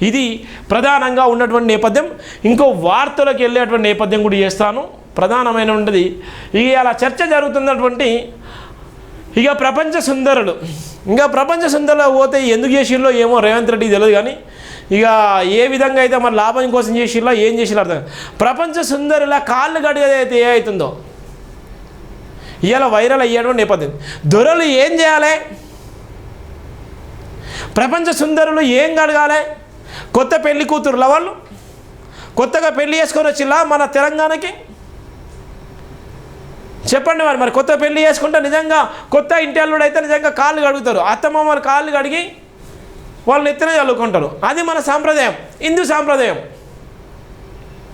ఇది ప్రధానంగా ఉన్నటువంటి నేపథ్యం. ఇంకో వార్తలకు వెళ్ళేటువంటి నేపథ్యం కూడా చేస్తాను. ప్రధానమైన ఉంటుంది ఇక అలా చర్చ జరుగుతున్నటువంటి ఇక ప్రపంచ సుందరులు. ఇంకా ప్రపంచ సుందరులు పోతే ఎందుకు చేసిల్లో ఏమో రేవంత్ రెడ్డికి తెలియదు, కానీ ఇక ఏ విధంగా అయితే మరి లాభం కోసం చేసిల్లో ఏం చేసిల్లో అర్థం. ప్రపంచ సుందరుల కాళ్ళు గడిగేదైతే ఏ అవుతుందో ఇవాళ వైరల్ అయ్యేటువంటి నేపథ్యం. దొరలు ఏం చేయాలి, ప్రపంచ సుందరులు ఏం కడగాలి? కొత్త పెళ్లి కూతురుల వాళ్ళు కొత్తగా పెళ్లి చేసుకొని వచ్చిలా మన తెలంగాణకి చెప్పండి. మరి కొత్త పెళ్లి చేసుకుంటే నిజంగా కొత్త ఇంటి అల్లుడు అయితే నిజంగా కాళ్ళు కడుగుతారు, అత్తమామలు కాళ్ళు కడిగి వాళ్ళు ఎత్తున చల్లుకుంటారు. అది మన సాంప్రదాయం, హిందూ సాంప్రదాయం,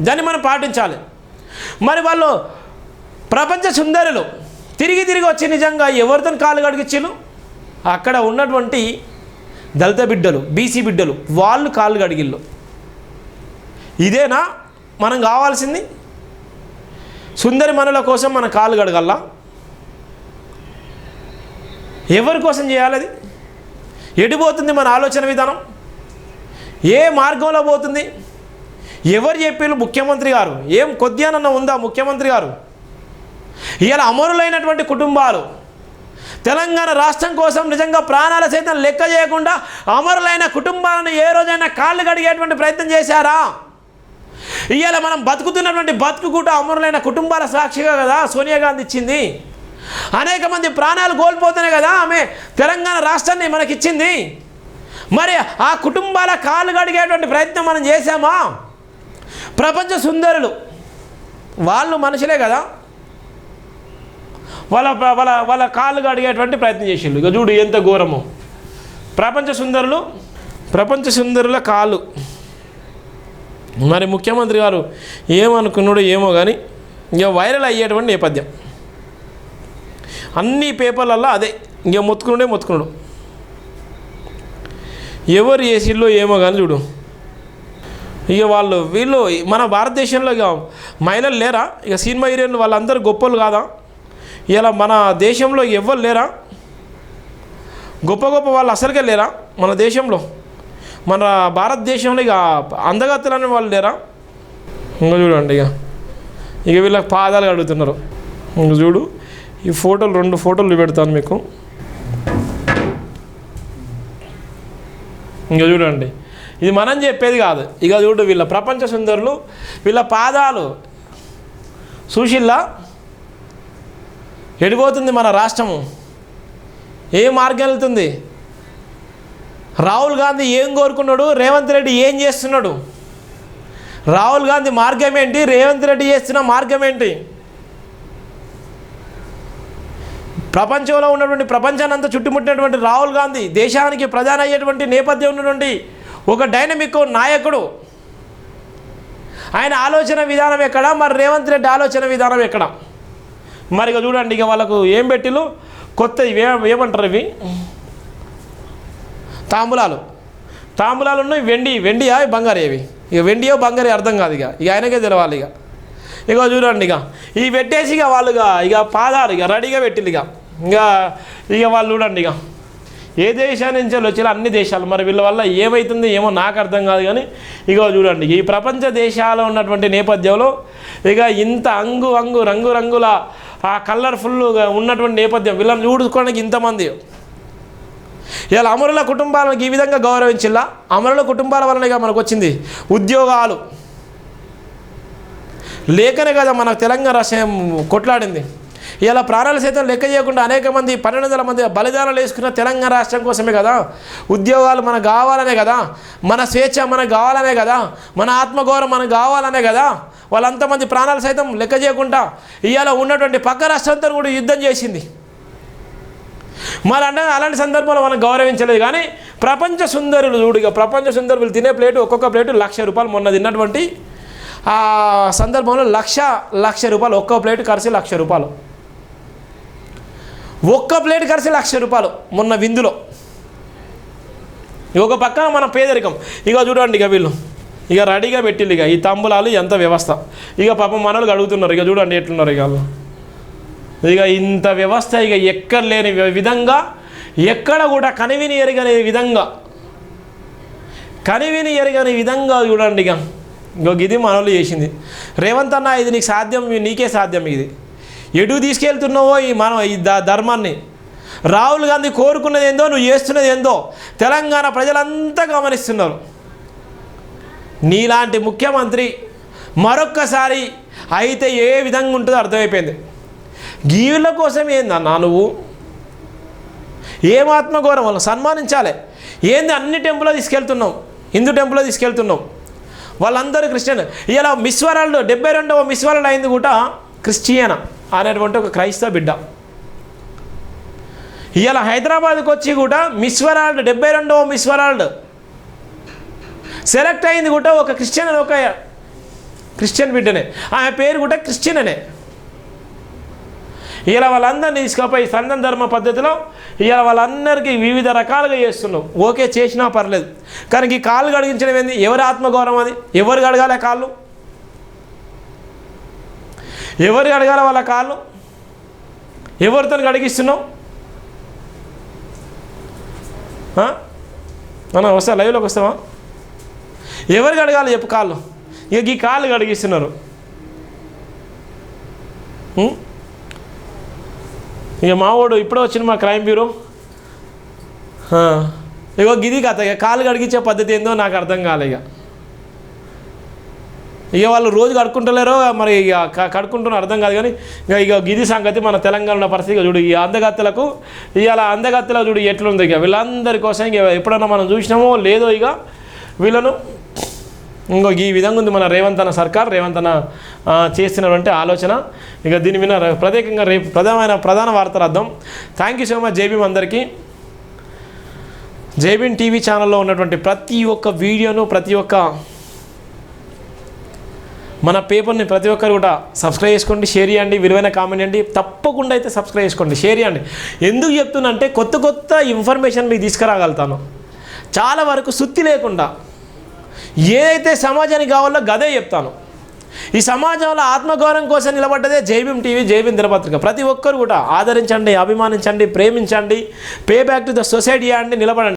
దాన్ని మనం పాటించాలి. మరి వాళ్ళు ప్రపంచ సుందరులు తిరిగి వచ్చి నిజంగా ఎవరితో కాళ్ళు కడిగిచ్చిళ్ళు? అక్కడ ఉన్నటువంటి దళిత బిడ్డలు, బీసీ బిడ్డలు వాళ్ళు కాళ్ళు కడిగిళ్ళు. ఇదేనా మనం కావాల్సింది? సుందరి మనుల కోసం మన కాళ్ళు కడగల్లా? ఎవరి కోసం చేయాలి? అది ఎడిపోతుంది మన ఆలోచన విధానం, ఏ మార్గంలో పోతుంది? ఎవరు చెప్పారు? ముఖ్యమంత్రి గారు ఏం కొద్దిగానన్నా ఉందా? ముఖ్యమంత్రి గారు ఇలా అమరులైనటువంటి కుటుంబాలు తెలంగాణ రాష్ట్రం కోసం నిజంగా ప్రాణాల సైతం లెక్క చేయకుండా అమరులైన కుటుంబాలను ఏ రోజైనా కాళ్ళు కడిగేటువంటి ప్రయత్నం చేశారా? ఇవాళ మనం బతుకుతున్నటువంటి బతుకు కూడా అమరులైన కుటుంబాల సాక్షిగా కదా సోనియా గాంధీ ఇచ్చింది. అనేక మంది ప్రాణాలు కోల్పోతేనే కదా ఆమె తెలంగాణ రాష్ట్రాన్ని మనకిచ్చింది. మరి ఆ కుటుంబాల కాళ్ళు కడిగేటువంటి ప్రయత్నం మనం చేశామా? ప్రపంచ సుందరులు వాళ్ళు మనుషులే కదా, వాళ్ళ వాళ్ళ వాళ్ళ కాళ్ళు కడిగేటువంటి ప్రయత్నం చేసిండు. ఇక చూడు ఎంత ఘోరమో. ప్రపంచ సుందరుల కాళ్ళు. మరి ముఖ్యమంత్రి గారు ఏమనుకున్నాడో ఏమో కానీ ఇక వైరల్ అయ్యేటువంటి నేపథ్యం. అన్ని పేపర్లలో అదే ఇక మొత్తుకున్నాడు. ఎవరు చేసిల్లో ఏమో కానీ చూడు. ఇక వీళ్ళు మన భారతదేశంలో ఇక మహిళలు లేరా? ఇక సినిమా హీరోయిన్లు వాళ్ళందరూ గొప్పలు కాదా? ఇలా మన దేశంలో ఎవ్వరు లేరా? గొప్ప వాళ్ళు అసలుకే లేరా మన దేశంలో? మన భారతదేశంలో ఇక అందగత్తెలని వాళ్ళు లేరా? ఇంకా చూడండి ఇక వీళ్ళకి పాదాలు కడుగుతున్నారు. ఇంక చూడు ఈ ఫోటోలు, 2 ఫోటోలు పెడతాను మీకు. ఇంకా చూడండి, ఇది మనం చెప్పేది కాదు. ఇక చూడు వీళ్ళ ప్రపంచ సుందరులు, వీళ్ళ పాదాలు సుశీల్లా ఎడిపోతుంది మన రాష్ట్రము, ఏ మార్గం వెళ్తుంది? రాహుల్ గాంధీ ఏం కోరుకున్నాడు? రేవంత్ రెడ్డి ఏం చేస్తున్నాడు? రాహుల్ గాంధీ మార్గం ఏంటి? రేవంత్ రెడ్డి చేస్తున్న మార్గం ఏంటి? ప్రపంచంలో ఉన్నటువంటి ప్రపంచాన్ని అంతా చుట్టుముట్టినటువంటి రాహుల్ గాంధీ దేశానికి ప్రధాని అయ్యేటువంటి నేపథ్యం ఉన్నటువంటి ఒక డైనమిక్ నాయకుడు. ఆయన ఆలోచన విధానం ఎక్కడ? మరి రేవంత్ రెడ్డి ఆలోచన విధానం ఎక్కడ? మరి ఇక చూడండి, ఇక వాళ్ళకు ఏం పెట్టిలు? కొత్త ఏమంటారు ఇవి? తాంబూలాలు ఉన్నాయి. వెండియా బంగారు? ఏవి ఇక వెండియో బంగారు అర్థం కాదు. ఇక ఆయనకే తెలవాలి. ఇక చూడండి, ఇవి పెట్టేసి ఇక పాదాలు రెడీగా పెట్టిల్లు. ఇక వాళ్ళు చూడండి, ఏ దేశాన్ని నుంచి వచ్చేలా అన్ని దేశాలు. మరి వీళ్ళ వల్ల ఏమవుతుంది ఏమో నాకు అర్థం కాదు. కానీ ఇక చూడండి, ఈ ప్రపంచ దేశాల్లో ఉన్నటువంటి నేపథ్యంలో ఇక ఇంత రంగురంగుల ఆ కలర్ఫుల్గా ఉన్నటువంటి నేపథ్యం వీళ్ళని చూడుకోవడానికి ఇంతమంది. ఇలా అమరుల కుటుంబాలకు ఈ విధంగా గౌరవించిల్లా? అమరుల కుటుంబాల వలన ఇక మనకు వచ్చింది ఉద్యోగాలు లేకనే కదా మన తెలంగాణ రాష్ట్రం కొట్లాడింది. ఇలా ప్రాణాలు సైతం లెక్క చేయకుండా అనేక మంది 1200 మంది బలిదానాలు వేసుకున్న తెలంగాణ రాష్ట్రం కోసమే కదా. ఉద్యోగాలు మనకు కావాలనే కదా, మన స్వేచ్ఛ మనకు కావాలనే కదా, మన ఆత్మగౌరవం మనకు కావాలనే కదా వాళ్ళంతమంది ప్రాణాలు సైతం లెక్క చేయకుండా ఇవాళ ఉన్నటువంటి పక్క రాష్ట్రంతో కూడా యుద్ధం చేసింది. మరి అంటే అలాంటి సందర్భంలో మనం గౌరవించలేదు. కానీ ప్రపంచ సుందరులు చూడు, ప్రపంచ సుందరులు తినే ప్లేటు, ఒక్కొక్క ప్లేటు ₹1,00,000. మొన్న తిన్నటువంటి ఆ సందర్భంలో ₹1,00,000, ఒక్కో ప్లేటు ఖర్చు ₹1,00,000. ఒక్క ప్లేట్ ఖర్చు ₹1,00,000 మొన్న విందులో. ఒక పక్కన మన పేదరికం. ఇక చూడండి, వీళ్ళు రెడీగా పెట్టిల్లు ఈ తంబులాలు ఎంత వ్యవస్థ. పాపం మనోళ్ళు అడుగుతున్నారు. చూడండి ఎట్లున్నారు వాళ్ళు. ఇంత వ్యవస్థ ఎక్కడ లేని విధంగా, ఎక్కడ కూడా కనివిని ఎరగని విధంగా కనివిని ఎరగని విధంగా చూడండి. ఇంకొక ఇది మనోళ్ళు చేసింది. రేవంత్ అన్న ఇది నీకు సాధ్యం, నీకే సాధ్యం. ఇది ఎటు తీసుకెళ్తున్నావో ఈ ధర్మాన్ని. రాహుల్ గాంధీ కోరుకున్నది ఏందో, నువ్వు చేస్తున్నది ఏందో తెలంగాణ ప్రజలంతా గమనిస్తున్నారు. నీలాంటి ముఖ్యమంత్రి మరొక్కసారి అయితే ఏ విధంగా ఉంటుందో అర్థమైపోయింది. గీవుల కోసం ఏందన్నా నువ్వు? ఏం ఆత్మగౌరవం? వాళ్ళని సన్మానించాలి. ఏంది అన్ని టెంపుల్లో తీసుకెళ్తున్నావు, హిందూ టెంపుల్లో తీసుకెళ్తున్నావు, వాళ్ళందరూ క్రిస్టియన్. ఇలా మిస్ వరల్డ్ 72వ మిస్ వరల్డ్ అయింది కూడా క్రిస్టియన్ అనేటువంటి ఒక క్రైస్తవ బిడ్డ. ఇలా హైదరాబాద్కి వచ్చి కూడా మిస్ వరల్డ్ 72వ మిస్ వరల్డ్ సెలెక్ట్ అయింది కూడా ఒక క్రిస్టియన్, ఒక క్రిస్టియన్ బిడ్డనే. ఆమె పేరు కూడా క్రిస్టియన్ అనే. ఇలా వాళ్ళందరినీ తీసుకపోయి సనాతన ధర్మ పద్ధతిలో ఇలా వాళ్ళందరికీ వివిధ రకాలుగా చేస్తున్నాం. ఓకే, చేసినా పర్లేదు. కానీ ఈ కాళ్ళు కడిగించడం ఏంది? ఎవరి ఆత్మగౌరవం అది? ఎవరు కడగాలి కాళ్ళు? ఎవరు కడగాలి వాళ్ళ కాళ్ళు? ఎవరితో కడిగిస్తున్నావు? అన్నా వస్తా, లైవ్లోకి వస్తావా? ఎవరికి అడగాలి చెప్పు కాళ్ళు? ఇక ఈ కాళ్ళు కడిగిస్తున్నారు. ఇక మావాడు ఇప్పుడే వచ్చిన మా క్రైమ్ బ్యూరో. ఇగో గిది కథ. ఇక కాళ్ళు కడిగించే పద్ధతి ఏందో నాకు అర్థం కాలే. ఇక వాళ్ళు రోజు కడుక్కుంటలేరో మరి ఇక కడుక్కుంటున్నారు అర్థం కాదు. కానీ ఇక గిది సంగతి మన తెలంగాణ పరిస్థితి. చూడు ఈ అందగత్తెలకు ఇవాళ అందగత్తెలకు చూడు ఎట్లుంది. ఇక వీళ్ళందరి కోసం ఇక ఎప్పుడన్నా మనం చూసినామో లేదో ఇక వీళ్ళను ఈ విధంగా ఉంది మన రేవంత్ అన్న సర్కార్, రేవంత్ అన్న చేస్తున్నటువంటి ఆలోచన. ఇక దీని మీద ప్రత్యేకంగా రేపు ప్రధాన వార్త రాద్దాం. Thank you so much Jaibhim అందరికీ. జైభీమ్ టీవీ ఛానల్లో ఉన్నటువంటి ప్రతి ఒక్క వీడియోను, ప్రతి ఒక్క మన పేపర్ని ప్రతి ఒక్కరు కూడా సబ్స్క్రైబ్ చేసుకోండి, షేర్ చేయండి, విలువైన కామెంట్ చేయండి. తప్పకుండా అయితే సబ్స్క్రైబ్ చేసుకోండి, షేర్ చేయండి. ఎందుకు చెప్తున్నా అంటే కొత్త ఇన్ఫర్మేషన్ మీకు తీసుకురాగలుగుతాను. చాలా వరకు సుత్తి లేకుండా ఏదైతే సమాజానికి కావాలో గదే చెప్తాను. ఈ సమాజంలో ఆత్మగౌరవం కోసం నిలబడ్డదే జైభీమ్ టీవీ, జైభీమ్ దినపత్రిక. ప్రతి ఒక్కరు కూడా ఆదరించండి, అభిమానించండి, ప్రేమించండి, pay back to the society అండి, నిలబడండి.